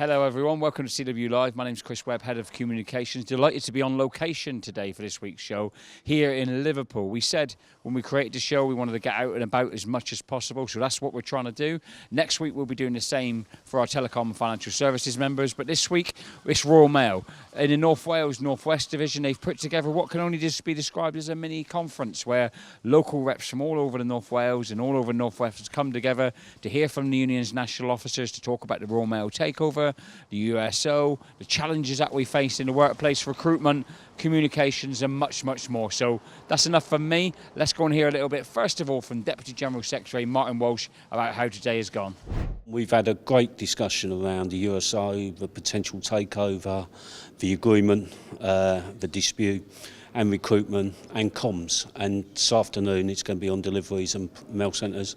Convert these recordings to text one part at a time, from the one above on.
Hello everyone, welcome to CWU Live. My name's Chris Webb, Head of Communications. Delighted to be on location today for this week's show here in Liverpool. We said when we created the show we wanted to get out and about as much as possible, so that's what we're trying to do. Next week we'll be doing the same for our telecom and financial services members, but this week it's Royal Mail. In the North Wales North West Division, they've put together what can only just be described as a mini conference where local reps from all over the North Wales and all over the North West have come together to hear from the union's national officers to talk about the Royal Mail takeover, the USO, the challenges that we face in the workplace, recruitment, communications and much, much more. So that's enough from me. Let's go and hear a little bit, first of all, from Deputy General Secretary Martin Walsh about how today has gone. We've had a great discussion around the USO, the potential takeover, the agreement, the dispute and recruitment and comms. And this afternoon it's going to be on deliveries and mail centres.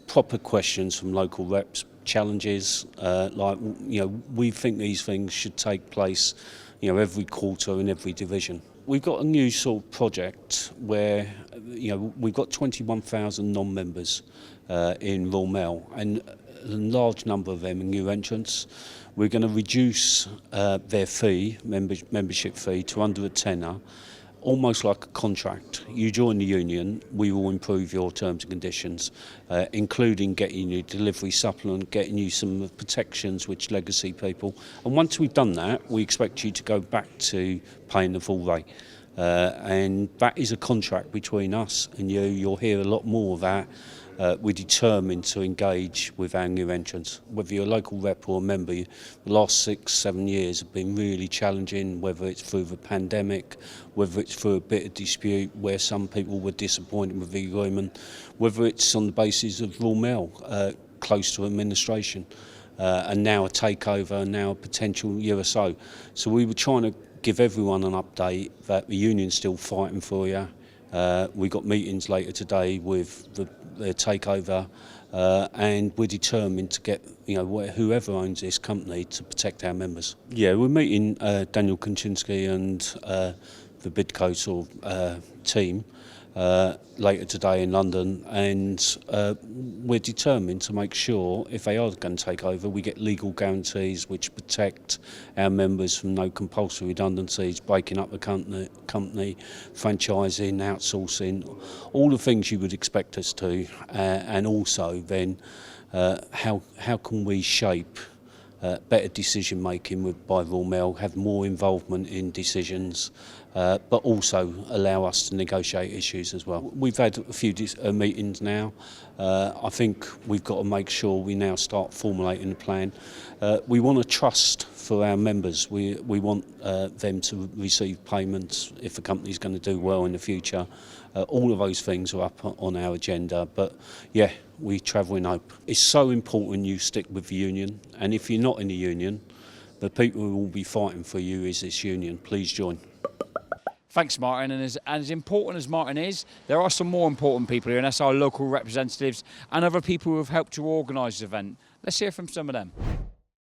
Proper questions from local reps, challenges, we think these things should take place, every quarter in every division. We've got a new sort of project where, we've got 21,000 non-members in Royal Mail, and a large number of them are new entrants. We're going to reduce their fee, membership fee, to under a tenner, almost like a contract. You join the union, we will improve your terms and conditions, including getting you delivery supplement, getting you some protections which legacy people. And once we've done that, we expect you to go back to paying the full rate. And that is a contract between us and you. You'll hear a lot more of that. We're determined to engage with our new entrants. Whether you're a local rep or a member, the last 6-7 years have been really challenging, whether it's through the pandemic, whether it's through a bit of dispute where some people were disappointed with the agreement, whether it's on the basis of Royal Mail, close to administration, and now a takeover, and now a potential USO. So we were trying to give everyone an update that the union's still fighting for you. We got meetings later today with the takeover, and we're determined to get whoever owns this company to protect our members. Yeah, we're meeting Daniel Kaczynski and the Bidco sort of team later today in London, and we're determined to make sure if they are going to take over, we get legal guarantees which protect our members from no compulsory redundancies, breaking up the company, franchising, outsourcing, all the things you would expect us to, and also then how can we shape better decision making by Royal Mail, have more involvement in decisions, but also allow us to negotiate issues as well. We've had a few meetings now. I think we've got to make sure we now start formulating a plan. We want a trust for our members. We want them to receive payments if the company's going to do well in the future. All of those things are up on our agenda, but yeah, we travel in hope. It's so important you stick with the union, and if you're not in the union, the people who will be fighting for you is this union. Please join. Thanks, Martin. And as important as Martin is, there are some more important people here, and that's our local representatives and other people who have helped to organise the event. Let's hear from some of them.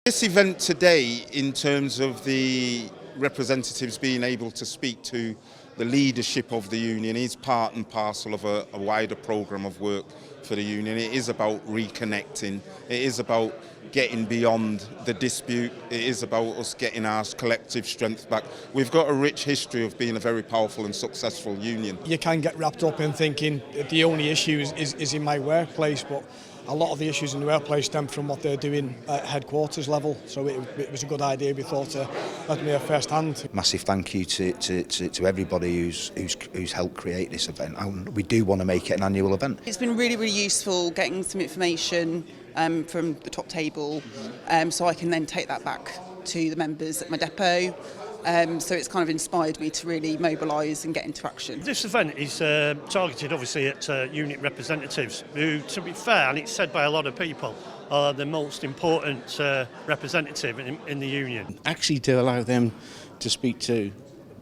This event today, in terms of the representatives being able to speak to the leadership of the union, is part and parcel of a wider programme of work for the union. It is about reconnecting. It is about getting beyond the dispute. It is about us getting our collective strength back. We've got a rich history of being a very powerful and successful union. You can get wrapped up in thinking that the only issue is in my workplace, but a lot of the issues in the workplace stem from what they're doing at headquarters level, so it was a good idea, we thought, to let them hear first hand. Massive thank you to everybody who's helped create this event, and we do want to make it an annual event. It's been really, really useful getting some information from the top table, so I can then take that back to the members at my depot. So it's kind of inspired me to really mobilise and get into action. This event is targeted obviously at unit representatives who, to be fair, and it's said by a lot of people, are the most important representative in the union. Actually, to allow them to speak to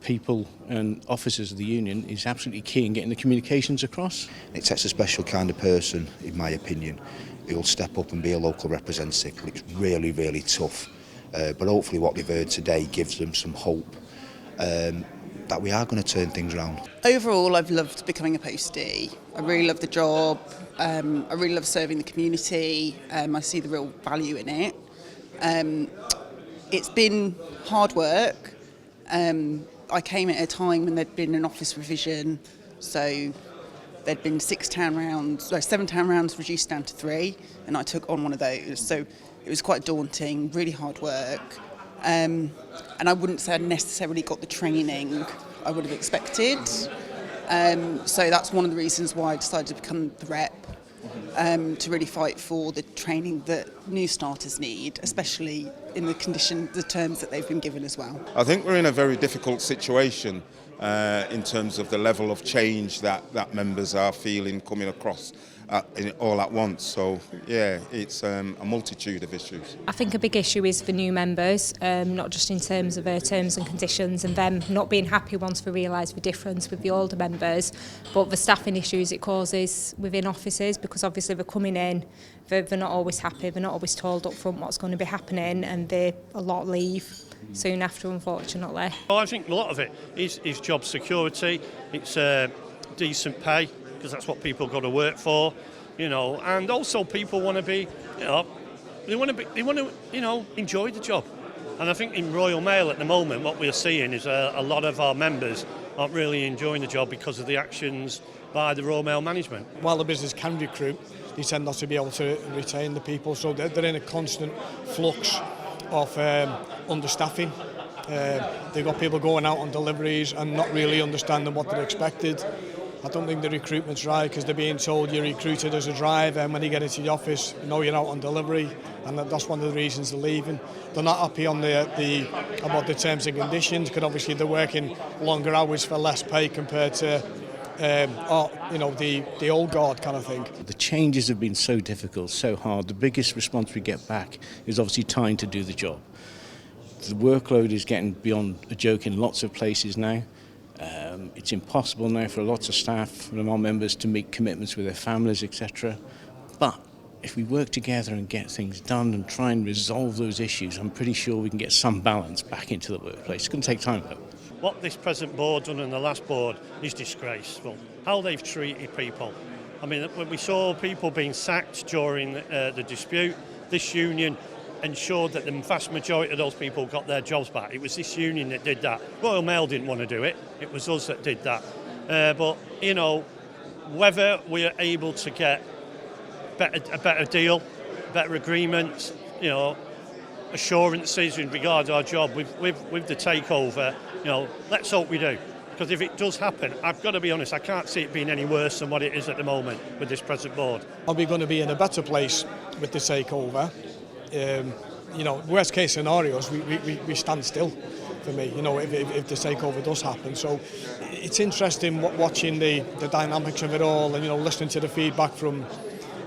people and officers of the union is absolutely key in getting the communications across. It takes a special kind of person, in my opinion, who will step up and be a local representative. It's really, really tough. But hopefully what they've heard today gives them some hope that we are going to turn things around. Overall, I've loved becoming a postie. I really love the job. I really love serving the community. I see the real value in it. It's been hard work. I came at a time when there'd been an office revision, so there'd been 7 town rounds reduced down to 3, and I took on one of those. So it was quite daunting, really hard work. And I wouldn't say I necessarily got the training I would have expected. So that's one of the reasons why I decided to become the rep, to really fight for the training that new starters need, especially in the terms that they've been given as well. I think we're in a very difficult situation in terms of the level of change that members are feeling coming across all at once. So yeah, it's a multitude of issues. I think a big issue is for new members, not just in terms of terms and conditions and them not being happy once we realise the difference with the older members, but the staffing issues it causes within offices, because obviously they're coming in, they're not always happy, they're not always told up front what's going to be happening, and a lot leave soon after, unfortunately. I think a lot of it is job security. It's decent pay, because that's what people got to work for, and also people want to be, they want to enjoy the job. And I think in Royal Mail at the moment, what we're seeing is a lot of our members aren't really enjoying the job because of the actions by the Royal Mail management. While the business can recruit, they tend not to be able to retain the people, so they're in a constant flux of understaffing. They've got people going out on deliveries and not really understanding what they're expected. I don't think the recruitment's right, because they're being told you're recruited as a driver, and when you get into the office, you're out on delivery, and that's one of the reasons they're leaving. They're not happy on about the terms and conditions, because obviously they're working longer hours for less pay compared to the old guard kind of thing. The changes have been so difficult, so hard. The biggest response we get back is obviously time to do the job. The workload is getting beyond a joke in lots of places now. It's impossible now for lots of staff, from our members, to make commitments with their families, etc. But if we work together and get things done and try and resolve those issues, I'm pretty sure we can get some balance back into the workplace. It's going to take time, though. What this present board's done and the last board is disgraceful. How they've treated people. I mean, when we saw people being sacked during the dispute, this union ensured that the vast majority of those people got their jobs back. It was this union that did that. Royal Mail didn't want to do it. It was us that did that. But, whether we're able to get a better deal, better agreements, assurances in regard to our job with the takeover, let's hope we do. Because if it does happen, I've got to be honest, I can't see it being any worse than what it is at the moment with this present board. Are we going to be in a better place with the takeover? Worst case scenarios, we stand still for me, if the takeover does happen. So it's interesting watching the dynamics of it all, and listening to the feedback from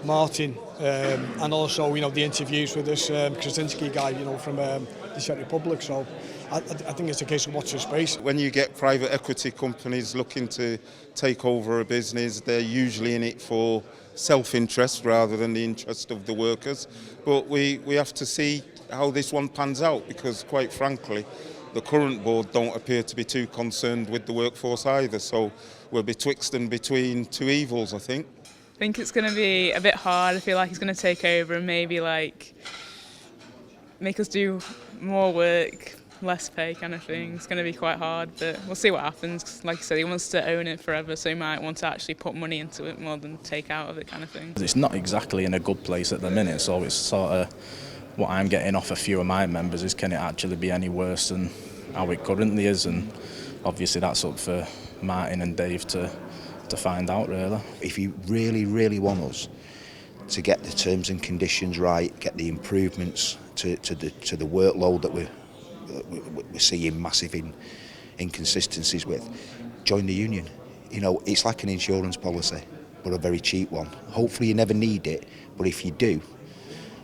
Martin, and also the interviews with this Krasinski guy from the Czech Republic. So I think it's a case of watch the space. When you get private equity companies looking to take over a business, they're usually in it for self-interest rather than the interest of the workers. But we have to see how this one pans out, because quite frankly, the current board don't appear to be too concerned with the workforce either. So we're betwixt and between two evils, I think. I think it's going to be a bit hard. I feel like he's going to take over and maybe make us do more work, less pay kind of thing. It's going to be quite hard, but we'll see what happens. Like I said, he wants to own it forever, so he might want to actually put money into it more than take out of it kind of thing. It's not exactly in a good place at the minute, so it's sort of what I'm getting off a few of my members is, can it actually be any worse than how it currently is? And obviously that's up for Martin and Dave to find out, really. If you really, really want us to get the terms and conditions right, get the improvements to the workload that we're seeing massive inconsistencies with, join the union. It's like an insurance policy, but a very cheap one. Hopefully you never need it, but if you do,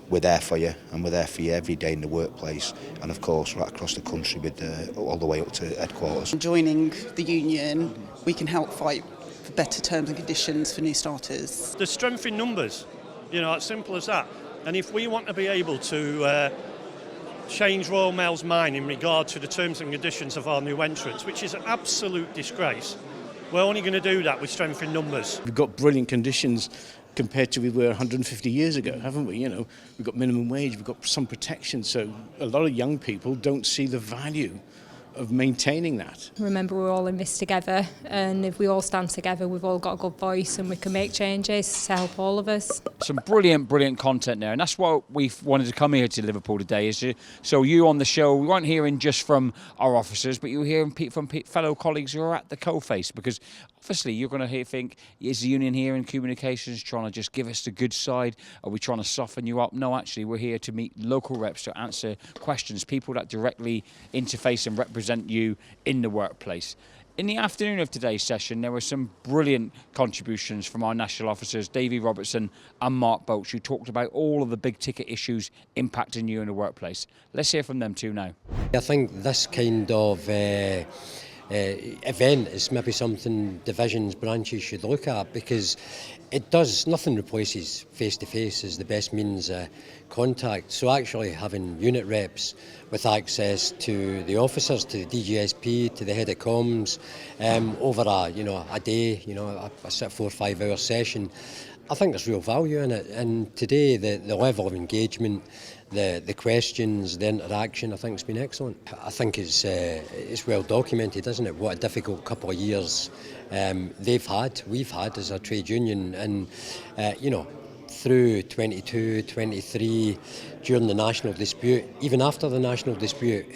we're there for you, and we're there for you every day in the workplace, and of course right across the country with all the way up to headquarters. Joining the union, we can help fight for better terms and conditions for new starters. The strength in numbers, it's simple as that. And if we want to be able to change Royal Mail's mind in regard to the terms and conditions of our new entrants, which is an absolute disgrace, we're only going to do that with strength in numbers. We've got brilliant conditions compared to we were 150 years ago, haven't we? You know, we've got minimum wage, we've got some protection, so a lot of young people don't see the value of maintaining that. Remember, we're all in this together, and if we all stand together, we've all got a good voice and we can make changes to help all of us. Some brilliant content there, and that's what we wanted to come here to Liverpool today. So you on the show, we weren't hearing just from our officers, but you were hearing from fellow colleagues who are at the coalface, because obviously you're going to think, is the union here in communications trying to just give us the good side? Are we trying to soften you up? No, actually, we're here to meet local reps to answer questions, people that directly interface and represent you in the workplace. In the afternoon of today's session, there were some brilliant contributions from our national officers, Davy Robertson and Mark Boach, who talked about all of the big ticket issues impacting you in the workplace. Let's hear from them too now. I think this kind of event is maybe something divisions, branches should look at, because it does, nothing replaces face-to-face as the best means of contact. So actually having unit reps with access to the officers, to the DGSP, to the head of comms, over a day, a 4 or 5 hour session, I think there's real value in it. And today the level of engagement, the questions, the interaction, I think it's been excellent. I think it's well documented, isn't it, what a difficult couple of years we've had as a trade union, and through 22, 23, during the national dispute, even after the national dispute,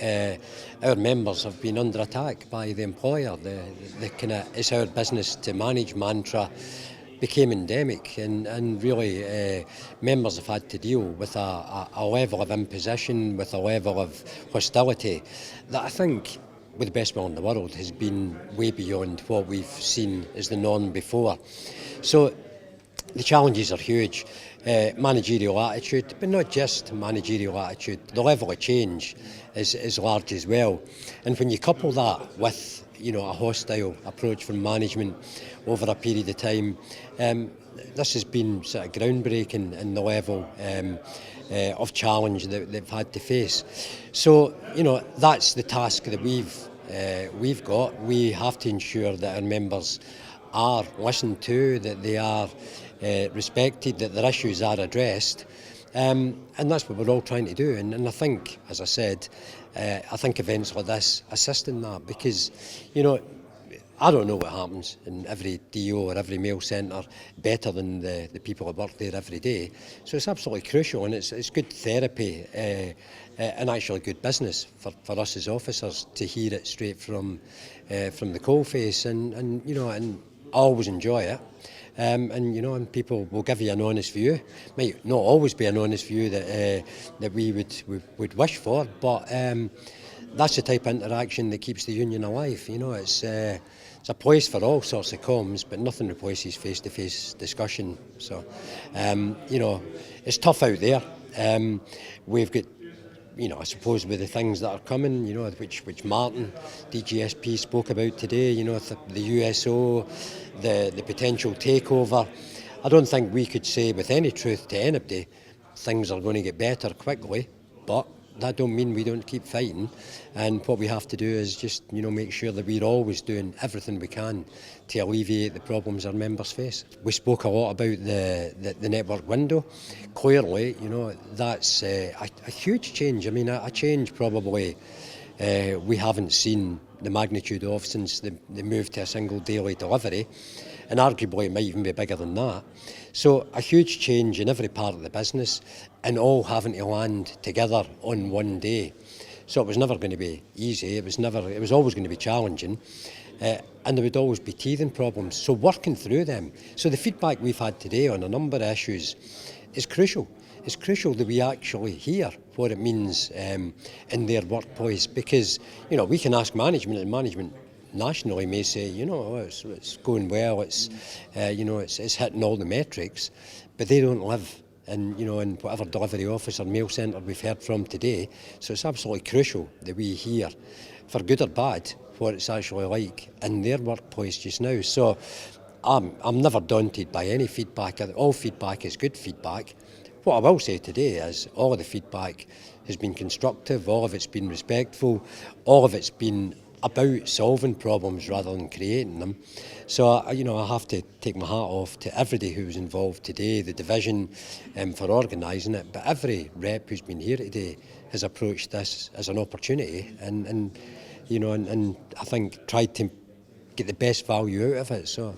our members have been under attack by the employer. The kind of "it's our business to manage" mantra became endemic, and really members have had to deal with a level of imposition, with a level of hostility that I think, with the best will in the world, has been way beyond what we've seen as the norm before. So the challenges are huge. Managerial attitude, but not just managerial attitude, the level of change is large as well. And when you couple that with a hostile approach from management over a period of time, this has been sort of groundbreaking in the level of challenge that they've had to face. So that's the task that we've got. We have to ensure that our members are listened to, that they are respected, that their issues are addressed, and that's what we're all trying to do. And I think, as I said, I think events like this assist in that, because I don't know what happens in every DO or every mail centre better than the people that work there every day. So it's absolutely crucial, and it's good therapy and actually good business for us as officers to hear it straight from the coalface, and I always enjoy it. And people will give you an honest view. Might not always be an honest view that we would wish for, but that's the type of interaction that keeps the union alive. It's a place for all sorts of comms, but nothing replaces face-to-face discussion. So it's tough out there. We've got, I suppose, with the things that are coming, which Martin, DGSP, spoke about today, the USO, the potential takeover. I don't think we could say with any truth to anybody things are going to get better quickly, but that don't mean we don't keep fighting. And what we have to do is just, make sure that we're always doing everything we can to alleviate the problems our members face. We spoke a lot about the network window. Clearly, that's a huge change. I mean, a change probably we haven't seen the magnitude of since the move to a single daily delivery, and arguably it might even be bigger than that. So a huge change in every part of the business, and all having to land together on one day. So it was never going to be easy. It was always going to be challenging, and there would always be teething problems. So working through them. So the feedback we've had today on a number of issues is crucial. It's crucial that we actually hear what it means in their workplace, because we can ask management, and management nationally may say, it's going well, it's hitting all the metrics, but they don't live in whatever delivery office or mail centre we've heard from today. So it's absolutely crucial that we hear, for good or bad, what it's actually like in their workplace just now. So I'm never daunted by any feedback. All feedback is good feedback. What I will say today is all of the feedback has been constructive, all of it's been respectful, all of it's been about solving problems rather than creating them. So, I have to take my hat off to everybody who was involved today, the division for organising it, but every rep who's been here today has approached this as an opportunity and I think tried to get the best value out of it. So,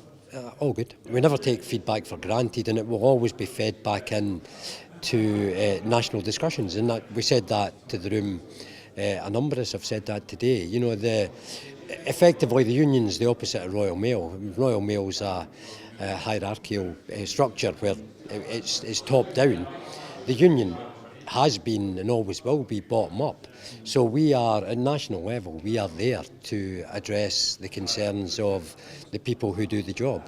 all good. We never take feedback for granted, and it will always be fed back in to national discussions, and we said that to the room. A number of us have said that today. Effectively the union's the opposite of Royal Mail. Royal Mail's a hierarchical structure where it's top down. The union has been and always will be bottom up. So we are, at national level, we are there to address the concerns of the people who do the job.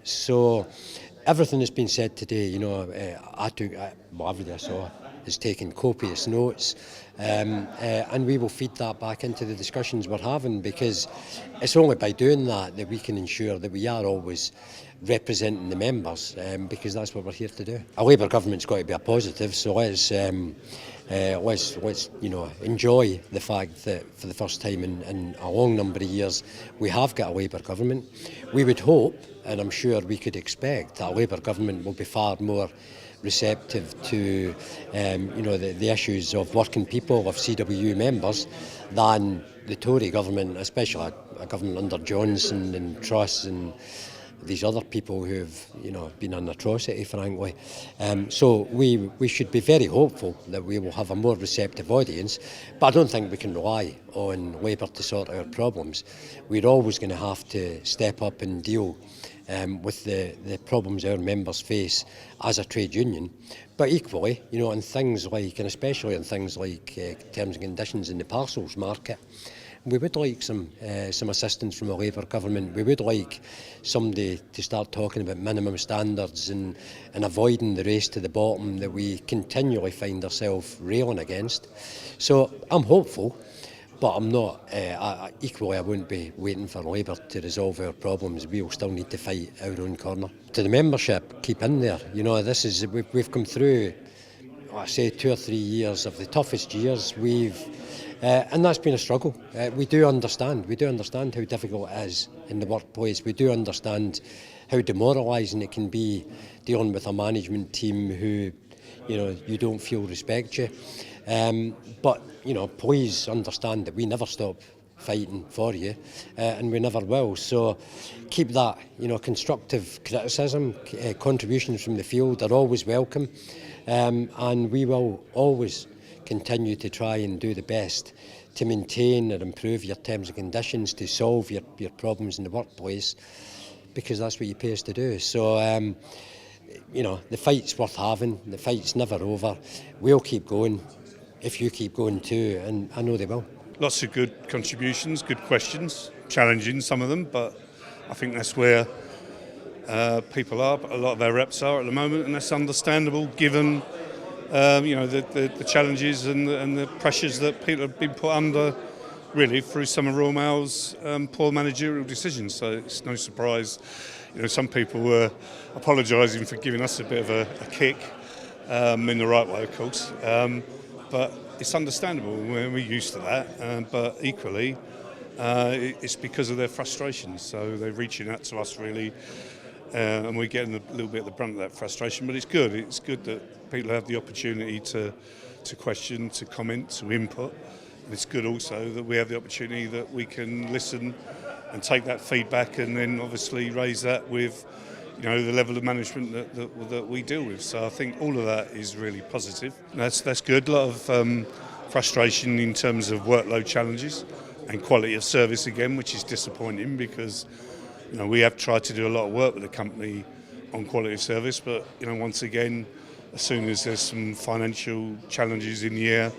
So everything that's been said today, everybody I saw has taken copious notes, and we will feed that back into the discussions we're having, because it's only by doing that that we can ensure that we are always representing the members, because that's what we're here to do. A Labour government's got to be a positive, so let's enjoy the fact that for the first time in a long number of years we have got a Labour government. We would hope, and I'm sure we could expect, that a Labour government will be far more receptive to the issues of working people, of CWU members, than the Tory government, especially a government under Johnson and Truss and these other people who have been an atrocity, frankly. So we should be very hopeful that we will have a more receptive audience, but I don't think we can rely on Labour to sort out our problems. We're always going to have to step up and deal with the problems our members face as a trade union. But equally, on things like, and especially on things like terms and conditions in the parcels market, we would like some assistance from a Labour government. We would like somebody to start talking about minimum standards and avoiding the race to the bottom that we continually find ourselves railing against. So I'm hopeful, but I'm not, equally I wouldn't be waiting for Labour to resolve our problems. We will still need to fight our own corner. To the membership, keep in there. We've come through, I say 2 or 3 years of the toughest years. And that's been a struggle. We do understand how difficult it is in the workplace. We do understand how demoralising it can be dealing with a management team who, you don't feel respect you. But please understand that we never stop fighting for you, and we never will. So keep that, constructive criticism, contributions from the field are always welcome, and we will always continue to try and do the best to maintain and improve your terms and conditions, to solve your problems in the workplace, because that's what you pay us to do. So, the fight's worth having, the fight's never over. We'll keep going if you keep going too, and I know they will. Lots of good contributions, good questions, challenging some of them, but I think that's where people are, a lot of our reps are at the moment, and that's understandable given the challenges and the pressures that people have been put under, really, through some of Royal Mail's poor managerial decisions. So it's no surprise, some people were apologising for giving us a bit of a kick, in the right way, of course. But it's understandable, we're used to that. But equally, it's because of their frustrations. So they're reaching out to us, really, and we're getting a little bit of the brunt of that frustration. But it's good. It's good that people have the opportunity to question, to comment, to input. And it's good also that we have the opportunity that we can listen and take that feedback, and then obviously raise that with, the level of management that we deal with. So I think all of that is really positive. That's good. A lot of frustration in terms of workload challenges and quality of service again, which is disappointing, because we have tried to do a lot of work with the company on quality of service, but once again, as soon as there's some financial challenges in the air,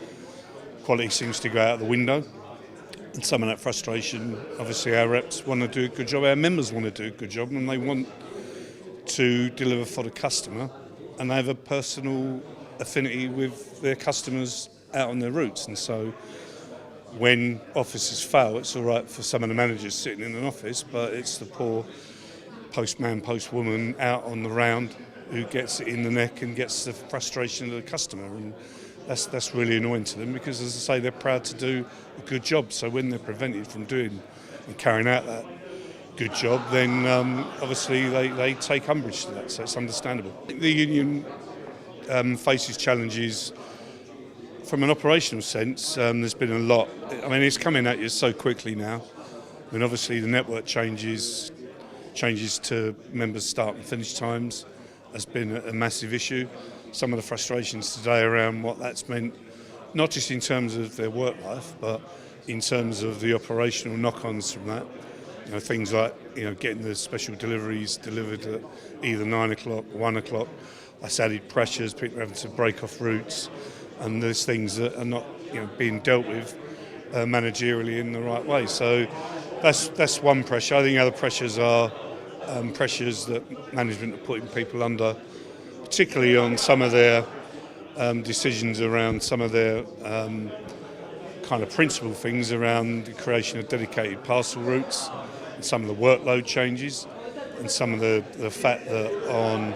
quality seems to go out the window. And some of that frustration, obviously our reps want to do a good job, our members want to do a good job, and they want to deliver for the customer, and they have a personal affinity with their customers out on their routes. And so when offices fail, it's all right for some of the managers sitting in an office, but it's the poor postman, postwoman out on the round who gets it in the neck and gets the frustration of the customer. And that's really annoying to them, because, as I say, they're proud to do a good job. So when they're prevented from doing and carrying out that good job, then obviously they take umbrage to that. So it's understandable. The union faces challenges from an operational sense. There's been a lot. I mean, it's coming at you so quickly now. I mean, obviously the network changes to members' start and finish times has been a massive issue. Some of the frustrations today around what that's meant, not just in terms of their work life, but in terms of the operational knock-ons from that. You know, things like, you know, getting the special deliveries delivered at either 9 o'clock or 1 o'clock. That's added pressures, people having to break off routes, and there's things that are not, you know, being dealt with managerially in the right way. So that's one pressure. I think other pressures are pressures that management are putting people under, particularly on some of their decisions around some of their kind of principal things around the creation of dedicated parcel routes, and some of the workload changes, and some of the fact that on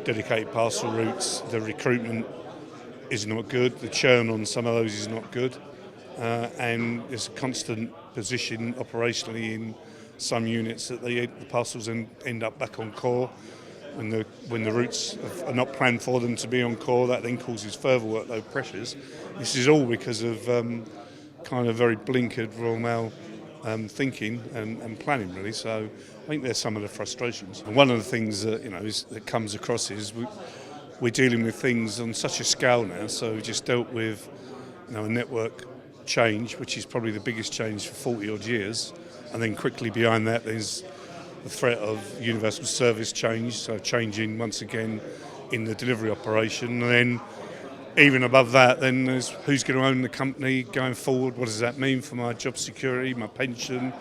dedicated parcel routes the recruitment is not good, the churn on some of those is not good, and there's a constant position operationally in some units that the parcels end up back on core. When the routes are not planned for them to be on core, that then causes further workload pressures. This is all because of kind of very blinkered Royal Mail thinking and planning, really. So I think there's some of the frustrations. And one of the things that, you know, that comes across is we're dealing with things on such a scale now. So we just dealt with, you know, a network change, which is probably the biggest change for 40 odd years, and then quickly behind that there's the threat of universal service change, so changing once again in the delivery operation. And then even above that, then there's who's going to own the company going forward, what does that mean for my job security, my pension,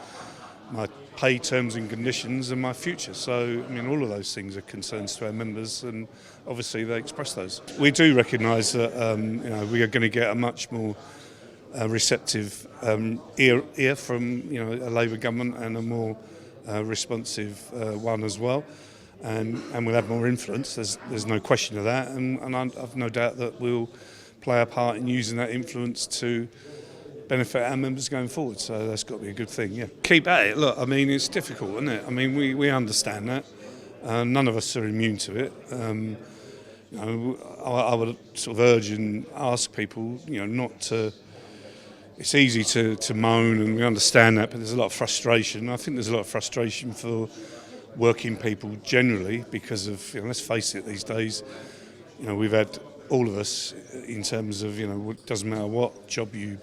my pay terms and conditions, and my future. So, I mean, all of those things are concerns to our members, and obviously they express those. We do recognise that you know, we are going to get a much more receptive ear from, you know, a Labour government, and a more responsive one as well, and we'll have more influence. There's no question of that, and I've no doubt that we'll play our part in using that influence to benefit our members going forward. So that's got to be a good thing. Yeah, keep at it. Look, I mean, it's difficult, isn't it? I mean, we understand that. None of us are immune to it. You know, I would sort of urge and ask people, you know, not to. It's easy to moan, and we understand that, but there's a lot of frustration. I think there's a lot of frustration for working people generally because of, you know, let's face it, these days, you know, we've had all of us in terms of, you know, it doesn't matter what job you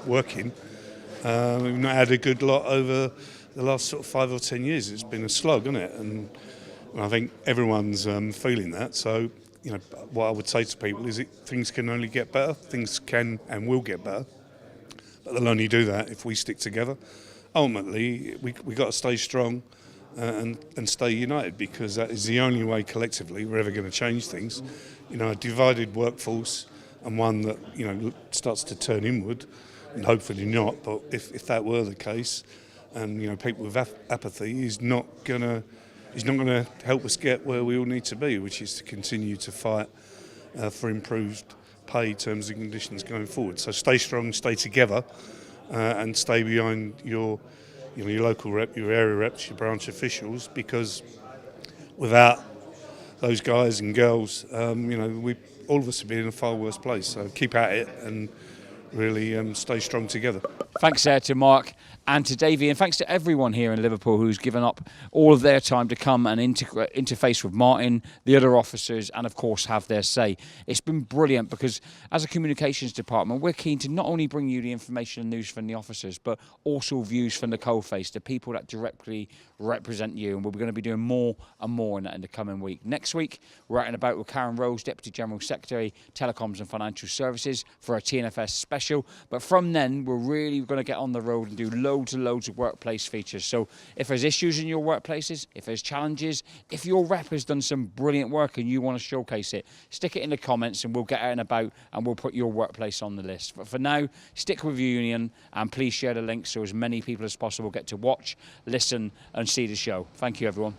work in, we've not had a good lot over the last sort of 5 or 10 years. It's been a slog, isn't it? And I think everyone's feeling that. So, you know, what I would say to people is things can only get better. Things can and will get better. But they'll only do that if we stick together. Ultimately, we got to stay strong and stay united, because that is the only way collectively we're ever going to change things. You know, a divided workforce, and one that, you know, starts to turn inward, and hopefully not. But if that were the case, and, you know, people with apathy is not going to help us get where we all need to be, which is to continue to fight for improved pay terms and conditions going forward. So stay strong, stay together, and stay behind your local rep, your area reps, your branch officials, because without those guys and girls, you know, all of us would be in a far worse place. So keep at it and really stay strong together. Thanks to Mark and to Davey, and thanks to everyone here in Liverpool who's given up all of their time to come and interface with Martin, the other officers, and of course have their say. It's been brilliant, because as a communications department, we're keen to not only bring you the information and news from the officers, but also views from the coalface, the people that directly represent you. And we're going to be doing more and more in that in the coming week. Next week, we're out and about with Karen Rose, Deputy General Secretary, Telecoms and Financial Services, for a TNFS special. But from then, we're really going to get on the road and do loads and loads of workplace features. So if there's issues in your workplaces, if there's challenges, if your rep has done some brilliant work and you want to showcase it, stick it in the comments and we'll get out and about and we'll put your workplace on the list. But for now, stick with your union, and please share the link so as many people as possible get to watch, listen and see the show. Thank you, everyone.